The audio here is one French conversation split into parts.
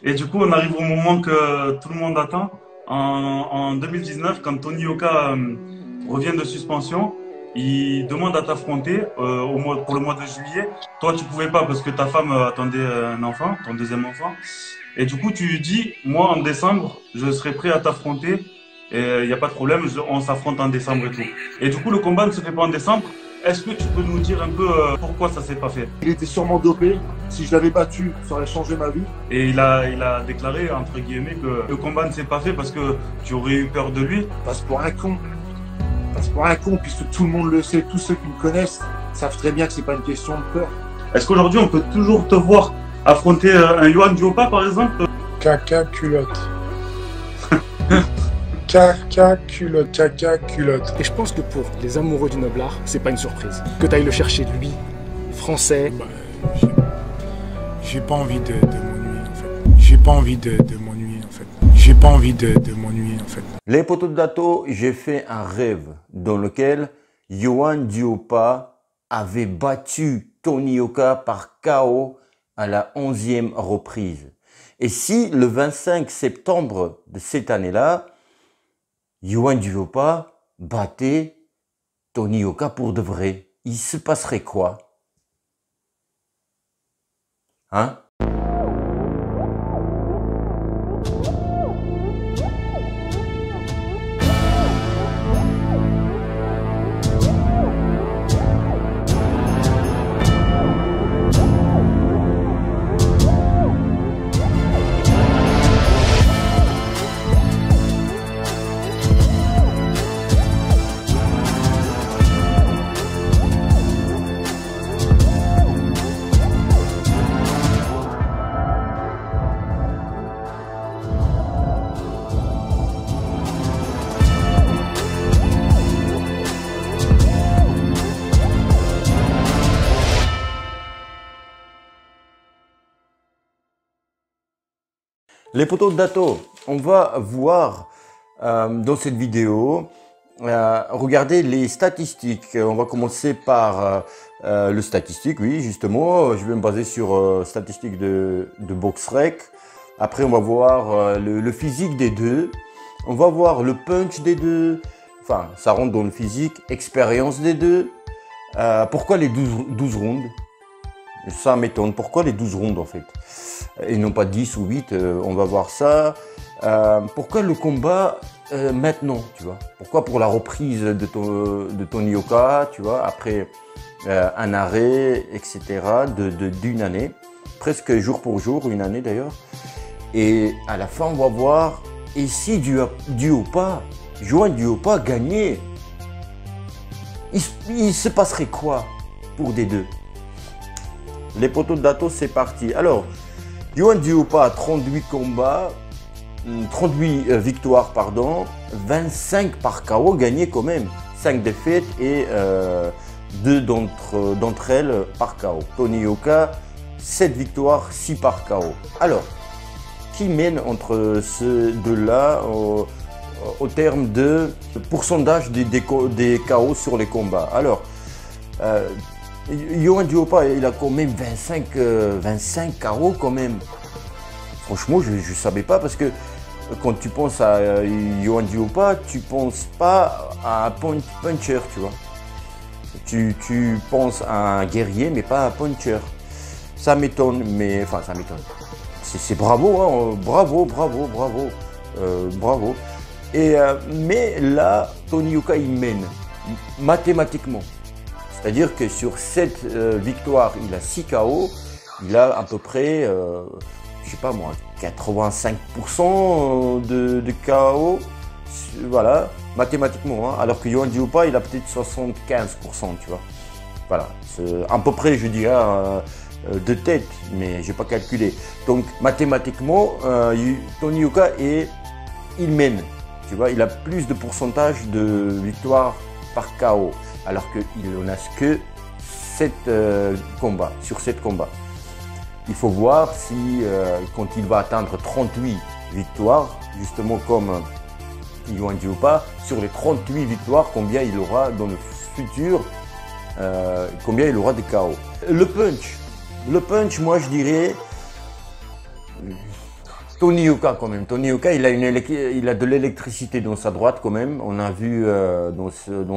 Et du coup, on arrive au moment que tout le monde attend. En 2019, quand Tony Oka revient de suspension, il demande à t'affronter pour le mois de juillet. Toi, tu pouvais pas parce que ta femme attendait un enfant, ton deuxième enfant. Et du coup, tu lui dis, moi, en décembre, je serai prêt à t'affronter. Et il n'y a pas de problème, on s'affronte en décembre et tout. Et du coup, le combat ne se fait pas en décembre. Est-ce que tu peux nous dire un peu pourquoi ça s'est pas fait? Il était sûrement dopé. Si je l'avais battu, ça aurait changé ma vie. Et il a déclaré, entre guillemets, que le combat ne s'est pas fait parce que tu aurais eu peur de lui. Passe pour un con. Passe pour un con, puisque tout le monde le sait. Tous ceux qui me connaissent savent très bien que c'est pas une question de peur. Est-ce qu'aujourd'hui, on peut toujours te voir affronter un Johan Duopa, par exemple? Caca culotte. Caca culotte, caca culotte. Et je pense que pour les amoureux du noblard, c'est pas une surprise. Que tu ailles le chercher lui, français. Bah, j'ai pas envie de m'ennuyer en fait. J'ai pas envie de m'ennuyer en fait. J'ai pas envie de m'ennuyer en fait. Les potos de Dato, j'ai fait un rêve dans lequel Johan Duopa avait battu Tony Oka par KO à la 11e reprise. Et si le 25 septembre de cette année-là, Johan Duopa battait Tony Oka pour de vrai, il se passerait quoi? Hein? Les potos de Dato, on va voir dans cette vidéo, regarder les statistiques. On va commencer par le statistique, oui, justement. Je vais me baser sur statistiques de BoxRec. Après, on va voir le physique des deux. On va voir le punch des deux. Enfin, ça rentre dans le physique, expérience des deux. Pourquoi les 12 rounds? Ça m'étonne. Pourquoi les 12 rounds en fait? Et non pas 10 ou 8, on va voir ça. Pourquoi le combat maintenant, tu vois? Pourquoi pour la reprise de Tony Oka, tu vois, après un arrêt, etc., d'une année, presque jour pour jour, une année d'ailleurs. Et à la fin, on va voir, et si Duopa, Johan Duopa gagnait, il se passerait quoi pour des deux? Les potos de Dato, c'est parti. Alors, Johan Duopa a 38 combats, 38 victoires, pardon, 25 par KO gagnés quand même, 5 défaites et 2 d'entre elles par KO. Tony Oka, 7 victoires, 6 par KO. Alors, qui mène entre ces deux-là au terme de pourcentage des KO sur les combats? Alors, Johan Duopa, il a quand même 25 KO quand même. Franchement, je ne savais pas parce que quand tu penses à Johan Duopa, tu ne penses pas à un puncher, tu vois. Tu penses à un guerrier, mais pas à un puncher. Ça m'étonne, mais enfin ça m'étonne. C'est bravo, hein, bravo. Bravo. Et, mais là, Tony Oka, il mène mathématiquement. C'est-à-dire que sur 7 victoires, il a 6 KO, il a à peu près, je sais pas moi, 85% de KO, voilà, mathématiquement. Hein, alors que Johan Duopa, il a peut-être 75%, tu vois. Voilà, c'est à peu près, je dirais, de tête, mais je n'ai pas calculé. Donc, mathématiquement, Tony Oka, il mène, tu vois, il a plus de pourcentage de victoires par KO. Alors qu'il n'en a que 7 combats, sur 7 combats. Il faut voir si, quand il va atteindre 38 victoires, justement comme Johan Duopa, sur les 38 victoires, combien il aura dans le futur, combien il aura de KO. Le punch, moi je dirais Tony Yoka quand même. Tony Yoka, il a de l'électricité dans sa droite quand même. On a vu dans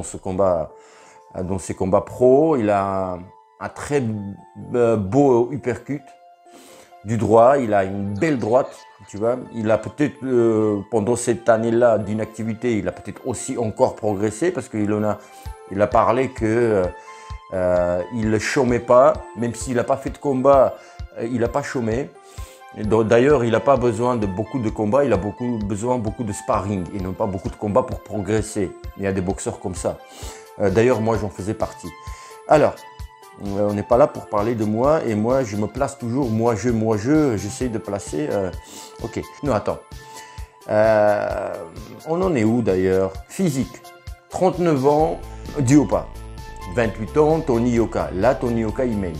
ces combats pro, il a un très beau uppercut du droit. Il a une belle droite, tu vois. Il a peut-être pendant cette année-là d'inactivité, il a peut-être aussi encore progressé parce qu'il a parlé que il ne chômait pas, même s'il n'a pas fait de combat, il n'a pas chômé. D'ailleurs, il n'a pas besoin de beaucoup de combats, il a besoin beaucoup de sparring et non pas beaucoup de combats pour progresser. Il y a des boxeurs comme ça. D'ailleurs, moi, j'en faisais partie. Alors, on n'est pas là pour parler de moi et moi, je me place toujours j'essaie de placer. Ok, non, attends. On en est où d'ailleurs? Physique, 39 ans, Dioppa. 28 ans, Tony Yoka. Là, Tony Yoka, il mène.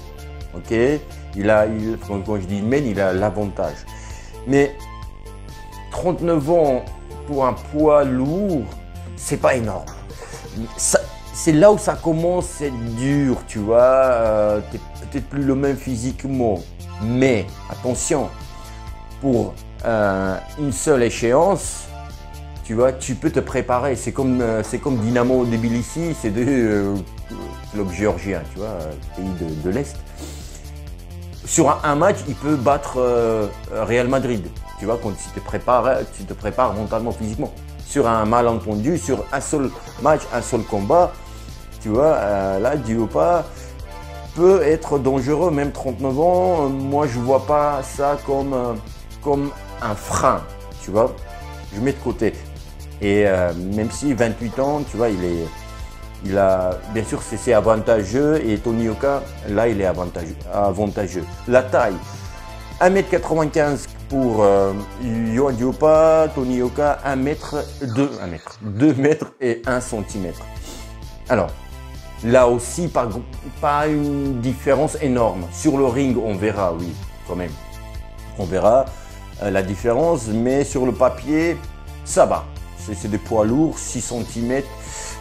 Ok, quand je dis il mène, il a l'avantage. Mais 39 ans pour un poids lourd, c'est pas énorme. C'est là où ça commence à être dur, tu vois. T'es peut-être plus le même physiquement. Mais attention, pour une seule échéance, tu vois, tu peux te préparer. C'est comme Dynamo Tbilissi, c'est deux clubs géorgiens, tu vois, pays de l'Est. Sur un match, il peut battre Real Madrid, tu vois, quand tu te prépares mentalement, physiquement. Sur un malentendu, sur un seul match, un seul combat, tu vois, là, Dioppa peut être dangereux, même 39 ans. Moi, je ne vois pas ça comme un frein, tu vois. Je mets de côté. Et même si 28 ans, tu vois, il a, bien sûr, c'est avantageux et Tony Yoka, là, il est avantageux. La taille, 1m95 pour Yohan Dioppa, Tony Yoka, 2 mètres et 1 cm. Alors, là aussi, pas une différence énorme. Sur le ring, on verra, oui, quand même. On verra la différence, mais sur le papier, ça va. C'est des poids lourds, 6 cm.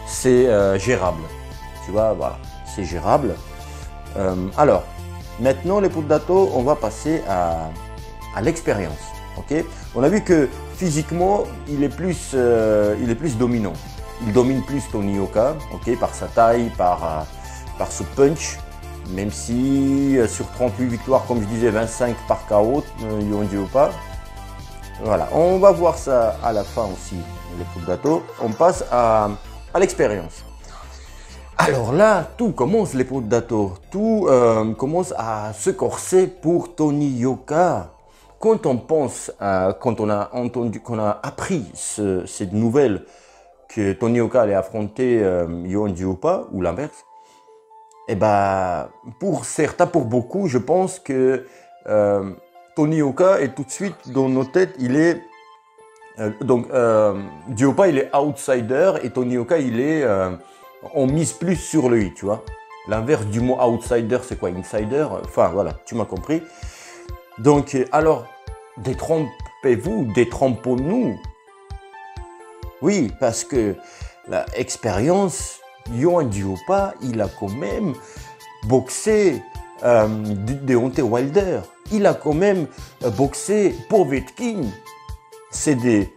C'est gérable, tu vois, voilà, c'est gérable. Alors, maintenant les potes d'Ato, on va passer à l'expérience, ok. On a vu que physiquement, il est plus dominant. Il domine plus Tony Yoka, ok, par sa taille, par ce punch. Même si sur 38 victoires, comme je disais, 25 par KO, Yohan Dioppa. Voilà, on va voir ça à la fin aussi, les potes d'Ato. On passe à l'expérience. Alors là, tout commence, les potes d'Ato. Tout commence à se corser pour Tony Yoka. Quand on pense, quand on a appris cette nouvelle que Tony Yoka allait affronter Yohan Dioppa ou l'inverse, et ben pour certains, pour beaucoup, je pense que Tony Yoka est tout de suite dans nos têtes, il est Dioppa, il est outsider et Tony Yoka, on mise plus sur lui, tu vois. L'inverse du mot outsider, c'est quoi? Insider? Enfin, voilà, tu m'as compris. Donc, alors, détrompez-vous, détrompons-nous. Oui, parce que l'expérience, Yohan Dioppa, il a quand même boxé Deontay Wilder. Il a quand même boxé Povetkin. C'est des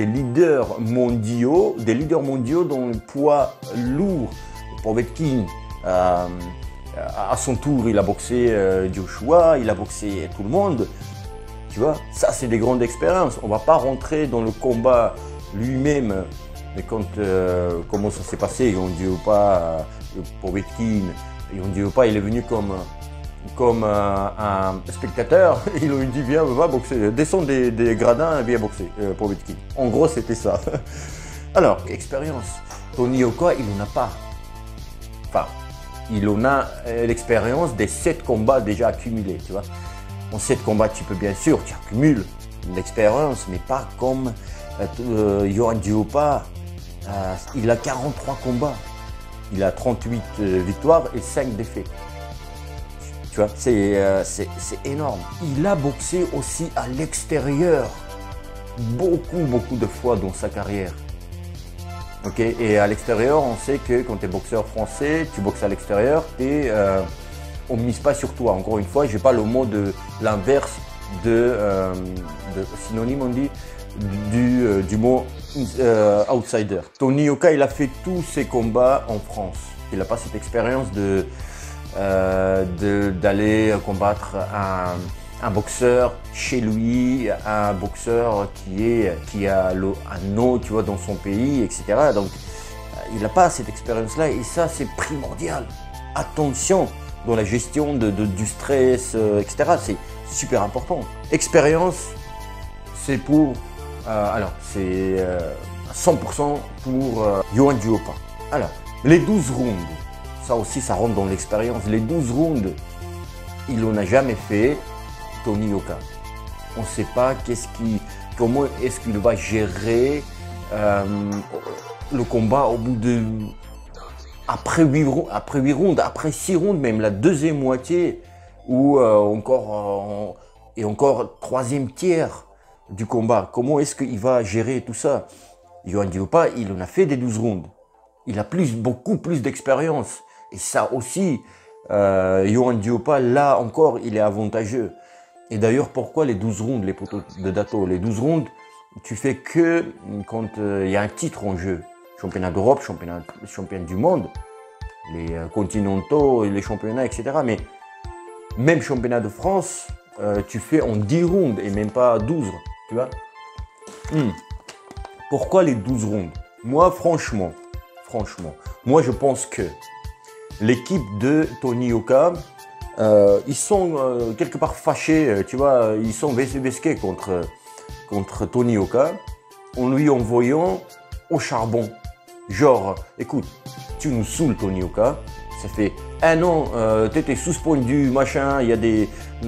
leaders mondiaux, dans le poids lourd. Povetkin, à son tour, il a boxé Joshua, il a boxé tout le monde. Tu vois, ça c'est des grandes expériences. On ne va pas rentrer dans le combat lui-même. Mais comment ça s'est passé, Yohan Dioppa, Povetkin, Yohan Dioppa, il est venu comme un spectateur, ils lui ont dit viens, va boxer, descends des gradins, viens boxer, Povetkin. En gros, c'était ça. Alors, expérience. Tony Yoka, il n'en a pas. Enfin, il en a l'expérience des 7 combats déjà accumulés, tu vois. En 7 combats, tu accumules l'expérience, mais pas comme Yohan Dioppa. Il a 43 combats. Il a 38 victoires et 5 défaites. Tu vois, c'est énorme. Il a boxé aussi à l'extérieur beaucoup de fois dans sa carrière. Ok, et à l'extérieur, on sait que quand tu es boxeur français, tu boxes à l'extérieur et on ne mise pas sur toi. Encore une fois, je n'ai pas le mot de l'inverse synonyme, on dit, du mot outsider. Tony Yoka, il a fait tous ses combats en France. Il n'a pas cette expérience d'aller combattre un boxeur chez lui, un boxeur qui a un nom, tu vois, dans son pays, etc. Donc, il n'a pas cette expérience-là et ça, c'est primordial. Attention dans la gestion du stress, etc. C'est super important. Expérience, c'est pour, c'est 100% pour Yohan Duhaupas. Alors, les 12 rounds, ça aussi, ça rentre dans l'expérience. Les 12 rounds, il n'en a jamais fait, Tony Yoka. On ne sait pas comment est-ce qu'il va gérer le combat au bout de... Après 8 rounds, après 6 rounds, même la deuxième moitié, ou encore troisième tiers du combat. Comment est-ce qu'il va gérer tout ça? Yohan Duhaupas, il en a fait des 12 rounds. Il a beaucoup plus d'expérience. Et ça aussi, Yohan Duhaupas, là encore, il est avantageux. Et d'ailleurs, pourquoi les 12 rounds, les poteaux de Dato? Les 12 rounds, tu fais que quand il y a un titre en jeu. Championnat d'Europe, championnat du monde, les continentaux, les championnats, etc. Mais même championnat de France, tu fais en 10 rounds et même pas 12, tu vois. Pourquoi les 12 rounds? Moi, franchement, moi je pense que l'équipe de Tony Yoka, ils sont quelque part fâchés, tu vois, ils sont vesqués contre Tony Yoka en lui envoyant au charbon. Genre, écoute, tu nous saoules Tony Yoka, ça fait un an, tu étais suspendu, machin,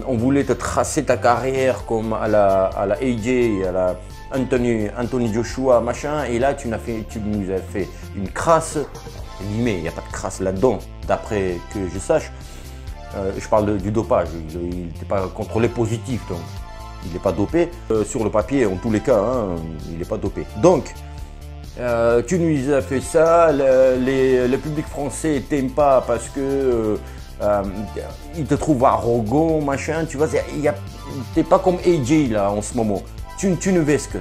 on voulait te tracer ta carrière comme à la AJ, à la Anthony Joshua, machin, et là tu nous as fait une crasse, il n'y a pas de crasse là-dedans, d'après que je sache. Je parle du dopage, il n'était pas contrôlé positif, donc il n'est pas dopé. Sur le papier, en tous les cas, hein, il n'est pas dopé. Donc, tu nous as fait ça, le public français t'aime pas parce que il te trouve arrogant, machin, tu vois, t'es pas comme AJ là en ce moment, tu nous vesques.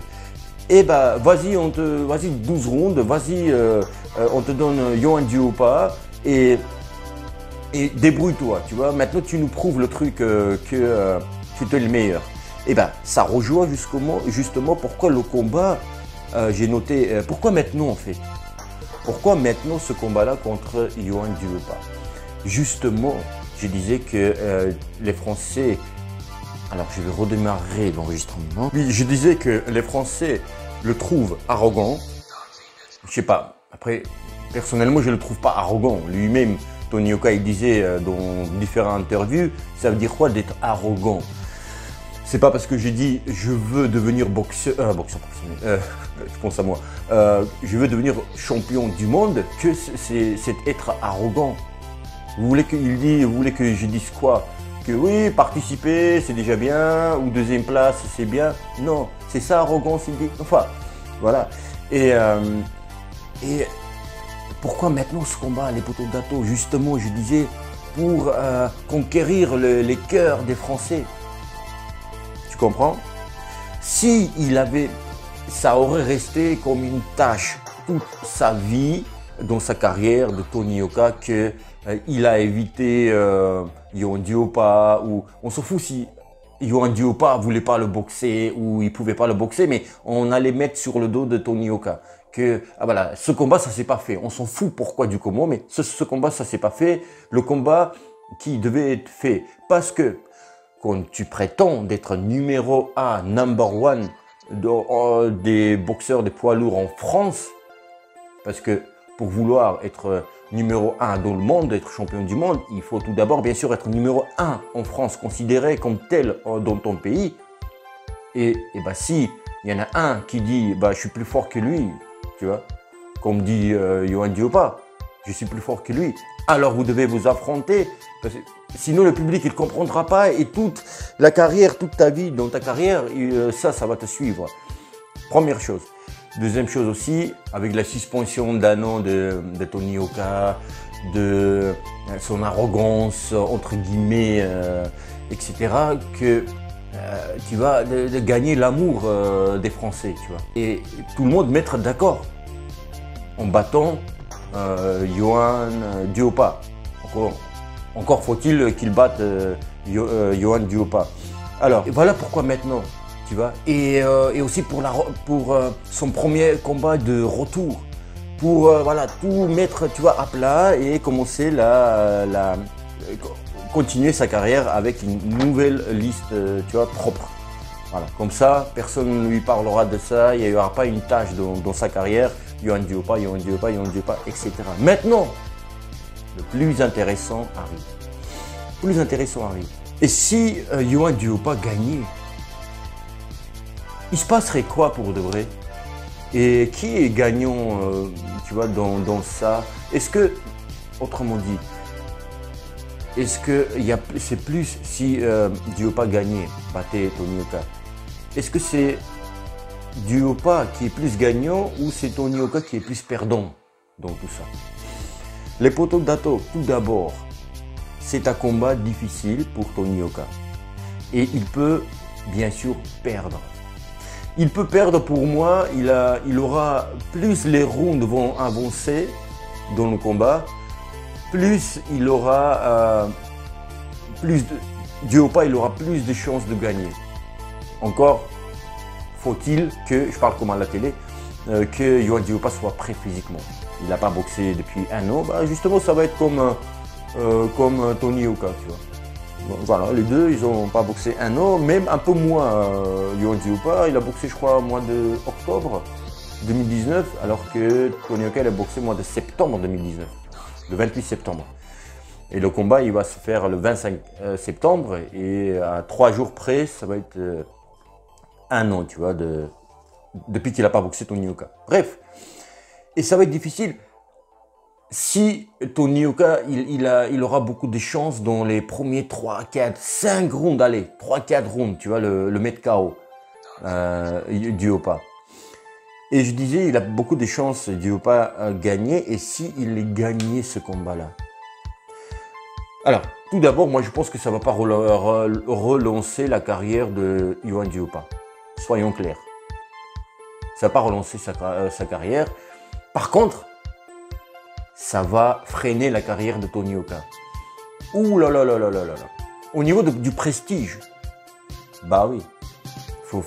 Et bah vas-y 12 rounds, vas-y, on te donne Yohan Duhaupas et débrouille-toi, tu vois. Maintenant, tu nous prouves le truc que tu es le meilleur. Et ben, ça rejoint justement pourquoi le combat, j'ai noté, pourquoi maintenant en fait? Pourquoi maintenant ce combat-là contre Yohan Duhaupas? Justement, je disais que les Français, alors je vais redémarrer l'enregistrement. Oui, je disais que les Français le trouvent arrogant. Je sais pas, après, personnellement, je ne le trouve pas arrogant. Lui-même, Tony Yoka, il disait dans différentes interviews, ça veut dire quoi d'être arrogant? C'est pas parce que j'ai dit je veux devenir boxeur professionnel, je pense à moi, je veux devenir champion du monde que c'est être arrogant. Vous voulez que je dise quoi? Que oui, participer c'est déjà bien, ou deuxième place c'est bien? Non, c'est ça arrogance, il dit. Enfin, voilà. Et pourquoi maintenant ce combat, les poteaux de Dato? Justement, je disais, pour conquérir les cœurs des Français. Tu comprends? Si ça aurait resté comme une tâche toute sa vie dans sa carrière de Tony Yoka qu'il a évité Yohan Duhaupas, ou on s'en fout si Yohan Duhaupas ne voulait pas le boxer ou il ne pouvait pas le boxer, mais on allait mettre sur le dos de Tony Yoka que voilà, ce combat ça s'est pas fait. On s'en fout pourquoi du comment, mais ce combat ça s'est pas fait. Le combat qui devait être fait parce que quand tu prétends d'être numéro 1, number one des boxeurs, des poids lourds en France, parce que pour vouloir être numéro 1 dans le monde, être champion du monde, il faut tout d'abord bien sûr être numéro 1 en France, considéré comme tel dans ton pays. Et bah si il y en a un qui dit bah je suis plus fort que lui, tu vois, comme dit Yohan Duhaupas, je suis plus fort que lui, alors vous devez vous affronter, parce que sinon le public il ne comprendra pas et toute la carrière, toute ta vie dans ta carrière, ça va te suivre. Première chose. Deuxième chose aussi, avec la suspension d'un an de Tony Yoka, de son arrogance, entre guillemets, etc., que tu vois, de gagner l'amour des Français, tu vois. Et tout le monde mettre d'accord en battant Yohan Duhaupas. Encore faut-il qu'il batte Yohan Duhaupas. Alors, voilà pourquoi maintenant, tu vois. Et aussi pour son premier combat de retour. Pour voilà, tout mettre, tu vois, à plat et commencer continuer sa carrière avec une nouvelle liste, tu vois, propre. Voilà, comme ça, personne ne lui parlera de ça, il n'y aura pas une tâche dans sa carrière, Yohan Duhaupas, etc. Maintenant, le plus intéressant arrive. Et si Yohan Duhaupas gagnait, il se passerait quoi pour de vrai? Et qui est gagnant, tu vois, dans ça? Est-ce que, autrement dit, est-ce que c'est plus si Duhaupas gagnait, battait Tony Yoka? Est-ce que c'est Duhaupas qui est plus gagnant ou c'est Tony Yoka qui est plus perdant dans tout ça? Les poteaux d'Ato, tout d'abord, c'est un combat difficile pour Tony Yoka. Et il peut, bien sûr, perdre. Il peut perdre pour moi, il aura plus les rounds vont avancer dans le combat, plus il aura Duhaupas il aura plus de chances de gagner. Encore faut-il que, je parle comme à la télé, que Yohan Duhaupas soit prêt physiquement. Il n'a pas boxé depuis 1 an, bah justement ça va être comme Tony Yoka, tu vois. Bon, voilà, les deux, ils n'ont pas boxé 1 an, même un peu moins. Yohan Duhaupas, il a boxé, je crois, au mois d'octobre 2019, alors que Tony Yoka, il a boxé au mois de septembre 2019, le 28 septembre. Et le combat, il va se faire le 25 septembre, et à 3 jours près, ça va être 1 an, tu vois, depuis qu'il n'a pas boxé Tony Yoka. Bref, et ça va être difficile. Si Tony Yoka, il aura beaucoup de chances dans les premiers 3, 4, 5 rounds, allez, 3, 4 rounds, tu vois, le mettre KO, Duhaupas. Et je disais, il a beaucoup de chances, Duhaupas, à gagner, et si il gagnait ce combat-là. Alors, tout d'abord, moi je pense que ça ne va pas relancer la carrière de Yohan Duhaupas. Soyons clairs. Ça ne va pas relancer sa carrière. Par contre, ça va freiner la carrière de Tony Yoka. Ouh là là là là là là là. Au niveau du prestige, bah oui, faut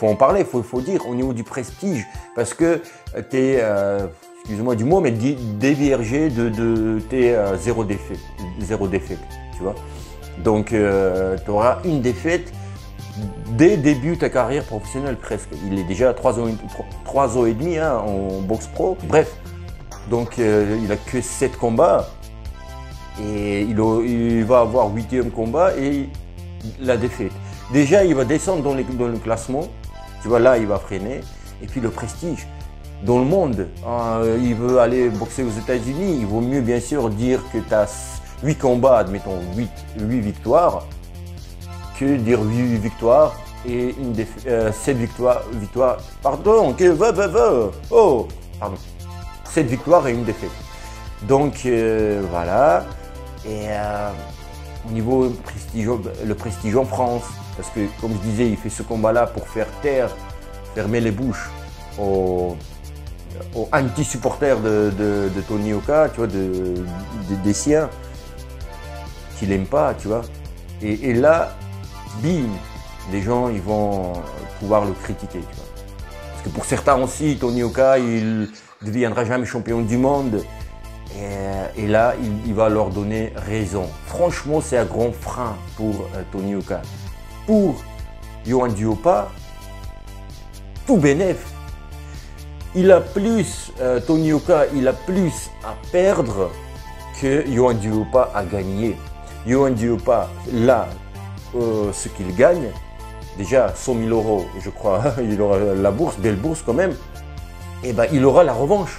en parler, faut dire au niveau du prestige, parce que tu es, excusez-moi du mot, mais déviergé de tes 0 défaite, tu vois. Donc tu auras une défaite dès le début de ta carrière professionnelle presque. Il est déjà à 3 ans et demi hein, en boxe pro, bref. Donc il a que 7 combats et il va avoir 8e combat et la défaite. Déjà il va descendre dans le classement, tu vois là il va freiner. Et puis le prestige dans le monde, il veut aller boxer aux États-Unis, il vaut mieux bien sûr dire que tu as 8 combats, admettons 8 victoires, que dire 8 victoires et 7 victoires, pardon, oh, pardon. 7 victoires et 1 défaite. Donc voilà. Et au niveau le prestige en France, parce que comme je disais, il fait ce combat-là pour faire taire, fermer les bouches aux anti-supporters de Tony Yoka, tu vois, des siens, qu'il n'aime pas, tu vois. Et là, bim, les gens ils vont pouvoir le critiquer, tu vois. Parce que pour certains aussi, Tony Yoka, il ne deviendra jamais champion du monde. Et là, il va leur donner raison. Franchement, c'est un grand frein pour Tony Yoka. Pour Yohan Duhaupas, tout bénef. Il a plus, Tony Yoka, il a plus à perdre que Yohan Duhaupas a gagné. Yohan Duhaupas, là, ce qu'il gagne, déjà 100 000 €, je crois, il aura la bourse, belle bourse quand même. Et ben il aura la revanche.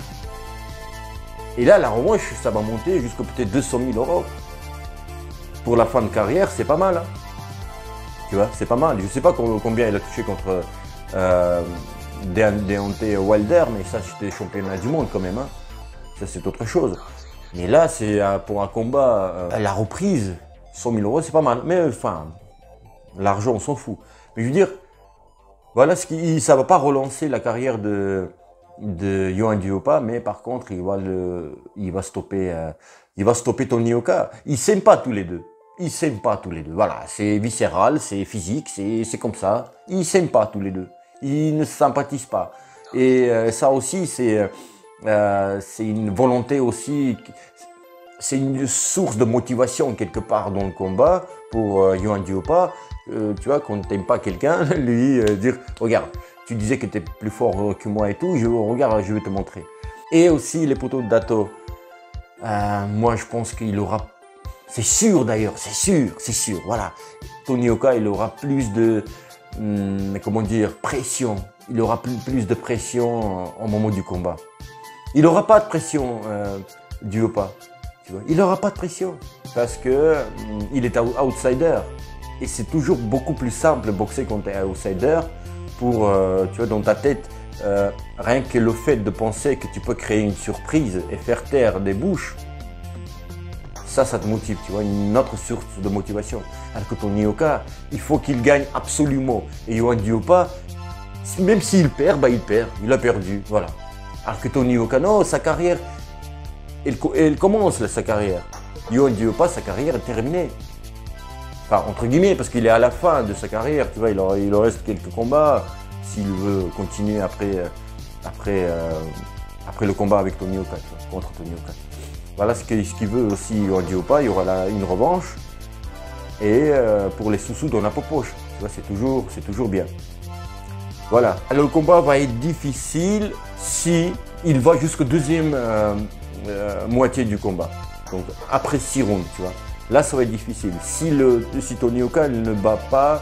Et là, la revanche, ça va monter jusqu'à peut-être 200 000 €. Pour la fin de carrière, c'est pas mal. Hein. Tu vois, c'est pas mal. Je ne sais pas combien il a touché contre Deontay Wilder, mais ça, c'était championnat du monde quand même. Hein. Ça, c'est autre chose. Mais là, c'est pour un combat à la reprise, 100 000 €, c'est pas mal. Mais enfin, L'argent, on s'en fout. Mais je veux dire, voilà, ça va pas relancer la carrière de Yohan Duopa, mais par contre, il va stopper Tony Yoka. Ils s'aiment pas tous les deux. Ils s'aiment pas tous les deux. Voilà, c'est viscéral, c'est physique, c'est comme ça. Ils s'aiment pas tous les deux. Ils ne se sympathisent pas. Et ça aussi, c'est une volonté aussi, c'est une source de motivation quelque part dans le combat pour Yohan Duopa. Tu vois, quand t'aimes pas quelqu'un, lui dire, regarde, tu disais que tu es plus fort que moi et tout, regarde, je vais te montrer. Et aussi les poteaux de Dato. Moi, je pense qu'il aura, c'est sûr d'ailleurs, c'est sûr, voilà. Tony Yoka, il aura plus de, comment dire, pression. Il aura plus de pression au moment du combat. Il n'aura pas de pression, Duopa. Tu vois, il n'aura pas de pression parce que il est outsider. Et c'est toujours beaucoup plus simple boxer quand tu es outsider pour, tu vois, dans ta tête, rien que le fait de penser que tu peux créer une surprise et faire taire des bouches, ça te motive, tu vois, une autre source de motivation. Alors que Tony Yoka, il faut qu'il gagne absolument. Et Yohan Duopa, même s'il perd, bah il perd, il a perdu, voilà. Alors que Tony Yoka, non, sa carrière, elle commence sa carrière. Yohan Duopa, sa carrière est terminée. Enfin, entre guillemets, parce qu'il est à la fin de sa carrière, tu vois, il en reste quelques combats s'il veut continuer après le combat avec Tony Yoka, tu vois, contre Tony Yoka. Voilà ce qu'il veut aussi Yohan Duopa, il y aura une revanche. Et pour les sous-sous dans la poche, tu vois, c'est toujours bien. Voilà. Alors le combat va être difficile si il va jusqu'au deuxième moitié du combat. Donc après 6 rounds, tu vois. Là, ça va être difficile. Si Tony Yoka ne bat pas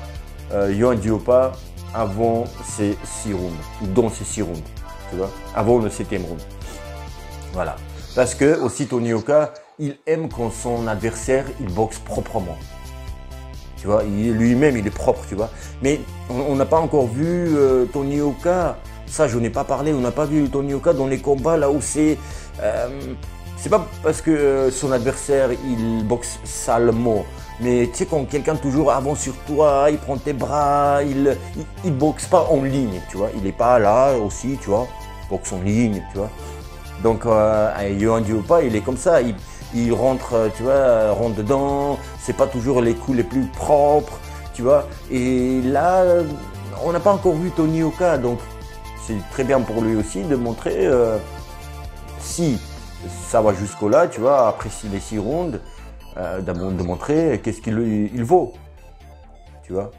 Yohan Duopa avant ces 6 rounds, ou dans ces 6 rounds, tu vois, avant le 7e round. Voilà. Parce que aussi Tony Yoka, il aime quand son adversaire, il boxe proprement. Tu vois, lui-même, il est propre, tu vois. Mais on n'a pas encore vu Tony Yoka, ça, je n'ai pas parlé, on n'a pas vu Tony Yoka dans les combats là où c'est pas parce que son adversaire, il boxe salement. Mais tu sais, quand quelqu'un toujours avance sur toi, il prend tes bras, il boxe pas en ligne, tu vois. Il n'est pas là aussi, tu vois, boxe en ligne, tu vois. Donc, Yohan Duopa, il est comme ça. Il rentre, tu vois, rentre dedans. C'est pas toujours les coups les plus propres, tu vois. Et là, on n'a pas encore vu Tony Yoka. Donc, c'est très bien pour lui aussi de montrer si ça va jusqu'au là, tu vois, après les 6 rounds, de montrer qu'est-ce qu'il vaut, tu vois.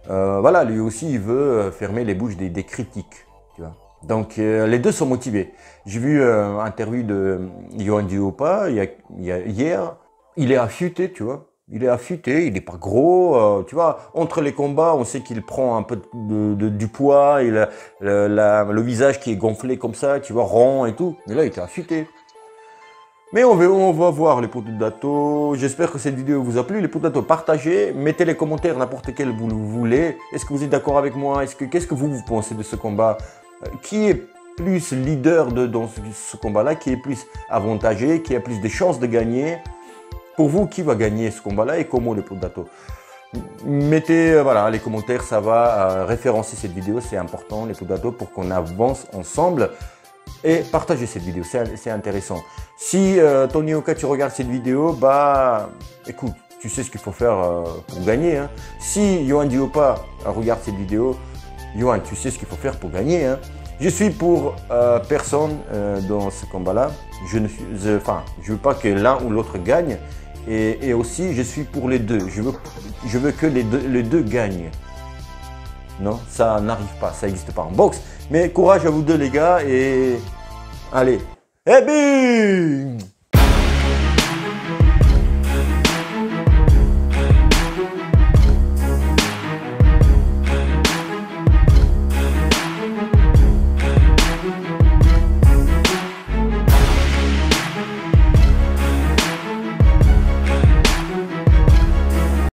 Voilà, lui aussi, il veut fermer les bouches des critiques, tu vois. Donc, les deux sont motivés. J'ai vu une interview de Yohan Duopa hier. Il est affûté, tu vois. Il est affûté, il n'est pas gros. Tu vois, entre les combats, on sait qu'il prend un peu du poids. Il a le visage qui est gonflé comme ça, tu vois, rond et tout. Mais là, il était affûté. Mais on va voir les poteaux de Dato. J'espère que cette vidéo vous a plu. Les poteaux de Dato, partagez. Mettez les commentaires, n'importe quel vous voulez. Est-ce que vous êtes d'accord avec moi? Qu'est-ce que vous pensez de ce combat? Qui est plus leader dans ce combat-là? Qui est plus avantagé? Qui a plus de chances de gagner? Pour vous, qui va gagner ce combat-là et comment les poteaux de Dato? Mettez voilà, les commentaires, ça va référencer cette vidéo. C'est important, les poteaux de Dato, pour qu'on avance ensemble. Et partagez cette vidéo, c'est intéressant. Si Tony Yoka, tu regardes cette vidéo, bah écoute, tu sais ce qu'il faut faire pour gagner. Hein. Si Yohan Duopa regarde cette vidéo, Yohan, tu sais ce qu'il faut faire pour gagner. Hein. Je suis pour personne dans ce combat-là. Je veux pas que l'un ou l'autre gagne. Et aussi, je suis pour les deux. Je veux que les deux gagnent. Non, ça n'arrive pas, ça n'existe pas en boxe. Mais courage à vous deux les gars et allez, et bing!